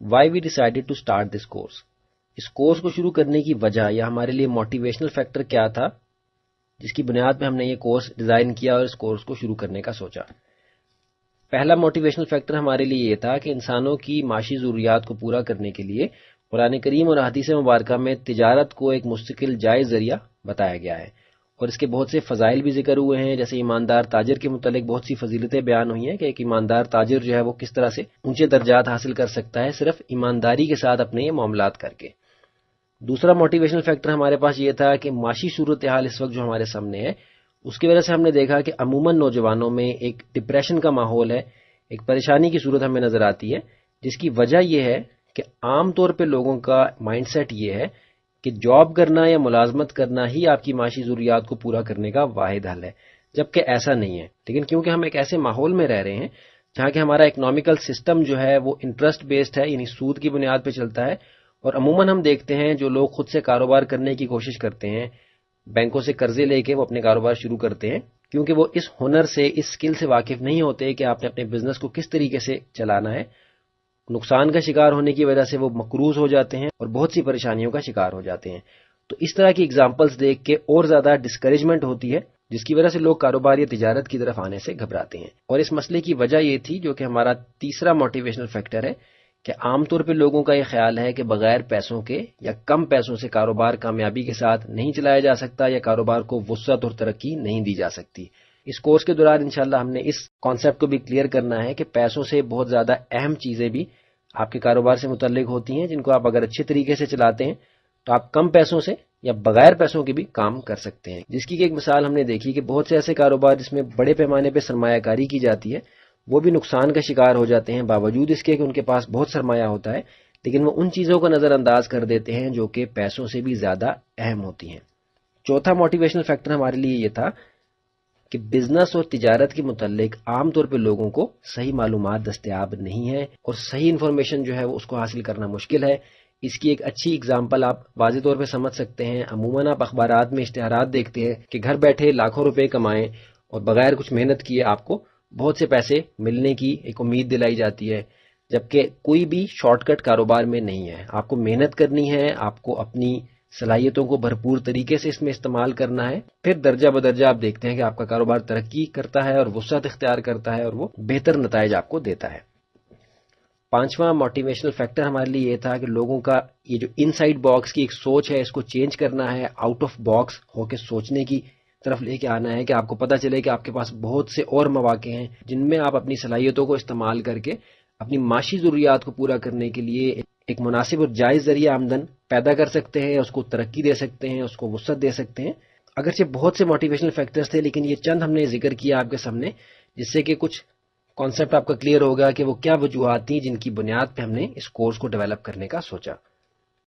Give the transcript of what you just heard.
Y we decided to start this course. اس course کو شروع کرنے کی وجہ یا ہمارے لیے موٹیویشنل فیکٹر کیا تھا جس کی بنیاد پہ ہم نے یہ کورس ڈیزائن کیا اور اس کورس کو شروع کرنے کا سوچا. پہلا موٹیویشنل فیکٹر ہمارے لیے یہ تھا کہ انسانوں کی معاشی ضروریات کو پورا کرنے کے لیے قرآن کریم اور احادیث مبارکہ میں تجارت کو ایک مستقل جائز ذریعہ بتایا گیا ہے، اور اس کے بہت سے فضائل بھی ذکر ہوئے ہیں. جیسے ایماندار تاجر کے متعلق بہت سی فضیلتیں بیان ہوئی ہیں کہ ایک ایماندار تاجر جو ہے وہ کس طرح سے اونچے درجات حاصل کر سکتا ہے صرف ایمانداری کے ساتھ اپنے یہ معاملات کر کے. دوسرا موٹیویشنل فیکٹر ہمارے پاس یہ تھا کہ معاشی صورتحال اس وقت جو ہمارے سامنے ہے اس کی وجہ سے ہم نے دیکھا کہ عموماً نوجوانوں میں ایک ڈپریشن کا ماحول ہے، ایک پریشانی کی صورت ہمیں نظر آتی ہے، جس کی وجہ یہ ہے کہ عام طور پہ لوگوں کا مائنڈ سیٹ یہ ہے کہ جاب کرنا یا ملازمت کرنا ہی آپ کی معاشی ضروریات کو پورا کرنے کا واحد حل ہے، جبکہ ایسا نہیں ہے. لیکن کیونکہ ہم ایک ایسے ماحول میں رہ رہے ہیں جہاں کہ ہمارا اکنامیکل سسٹم جو ہے وہ انٹرسٹ بیسڈ ہے، یعنی سود کی بنیاد پہ چلتا ہے، اور عموماً ہم دیکھتے ہیں جو لوگ خود سے کاروبار کرنے کی کوشش کرتے ہیں بینکوں سے قرضے لے کے وہ اپنے کاروبار شروع کرتے ہیں کیونکہ وہ اس ہنر سے، اس سکل سے واقف نہیں ہوتے کہ آپ نے اپنے بزنس کو کس طریقے سے چلانا ہے. نقصان کا شکار ہونے کی وجہ سے وہ مقروض ہو جاتے ہیں اور بہت سی پریشانیوں کا شکار ہو جاتے ہیں. تو اس طرح کی اگزامپلز دیکھ کے اور زیادہ ڈسکریجمنٹ ہوتی ہے جس کی وجہ سے لوگ کاروبار یا تجارت کی طرف آنے سے گھبراتے ہیں. اور اس مسئلے کی وجہ یہ تھی جو کہ ہمارا تیسرا موٹیویشنل فیکٹر ہے کہ عام طور پہ لوگوں کا یہ خیال ہے کہ بغیر پیسوں کے یا کم پیسوں سے کاروبار کامیابی کے ساتھ نہیں چلایا جا سکتا یا کاروبار کو وسعت اور ترقی نہیں دی جا سکتی. اس کورس کے دوران انشاءاللہ ہم نے اس کانسیپٹ کو بھی کلیئر کرنا ہے کہ پیسوں سے بہت زیادہ اہم چیزیں بھی آپ کے کاروبار سے متعلق ہوتی ہیں جن کو آپ اگر اچھے طریقے سے چلاتے ہیں تو آپ کم پیسوں سے یا بغیر پیسوں کے بھی کام کر سکتے ہیں. جس کی ایک مثال ہم نے دیکھی کہ بہت سے ایسے کاروبار جس میں بڑے پیمانے پہ سرمایہ کاری کی جاتی ہے وہ بھی نقصان کا شکار ہو جاتے ہیں باوجود اس کے کہ ان کے پاس بہت سرمایہ ہوتا ہے، لیکن وہ ان چیزوں کو نظر انداز کر دیتے ہیں جو کہ پیسوں سے بھی زیادہ اہم ہوتی ہیں. چوتھا موٹیویشنل فیکٹر ہمارے لیے یہ تھا کہ بزنس اور تجارت کے متعلق عام طور پہ لوگوں کو صحیح معلومات دستیاب نہیں ہے اور صحیح انفارمیشن جو ہے وہ اس کو حاصل کرنا مشکل ہے. اس کی ایک اچھی اگزامپل آپ واضح طور پہ سمجھ سکتے ہیں. عموماً آپ اخبارات میں اشتہارات دیکھتے ہیں کہ گھر بیٹھے لاکھوں روپے کمائیں اور بغیر کچھ محنت کیے آپ کو بہت سے پیسے ملنے کی ایک امید دلائی جاتی ہے، جبکہ کوئی بھی شارٹ کٹ کاروبار میں نہیں ہے. آپ کو محنت کرنی ہے، آپ کو اپنی صلاحیتوں کو بھرپور طریقے سے اس میں استعمال کرنا ہے، پھر درجہ بدرجہ آپ دیکھتے ہیں کہ آپ کا کاروبار ترقی کرتا ہے اور وسعت اختیار کرتا ہے اور وہ بہتر نتائج آپ کو دیتا ہے. پانچواں موٹیویشنل فیکٹر ہمارے لیے یہ تھا کہ لوگوں کا یہ جو ان سائڈ باکس کی ایک سوچ ہے اس کو چینج کرنا ہے، آؤٹ آف باکس ہو کے سوچنے کی طرف لے کے آنا ہے کہ آپ کو پتہ چلے کہ آپ کے پاس بہت سے اور مواقع ہیں جن میں آپ اپنی صلاحیتوں کو استعمال کر کے اپنی معاشی ضروریات کو پورا کرنے کے لیے ایک مناسب اور جائز ذریعہ آمدن پیدا کر سکتے ہیں، اس کو ترقی دے سکتے ہیں، اس کو وسعت دے سکتے ہیں. اگرچہ بہت سے موٹیویشنل فیکٹرز تھے لیکن یہ چند ہم نے ذکر کیا آپ کے سامنے جس سے کہ کچھ کانسیپٹ آپ کا کلیئر ہوگا کہ وہ کیا وجوہات تھیں جن کی بنیاد پہ ہم نے اس کورس کو ڈیولپ کرنے کا سوچا.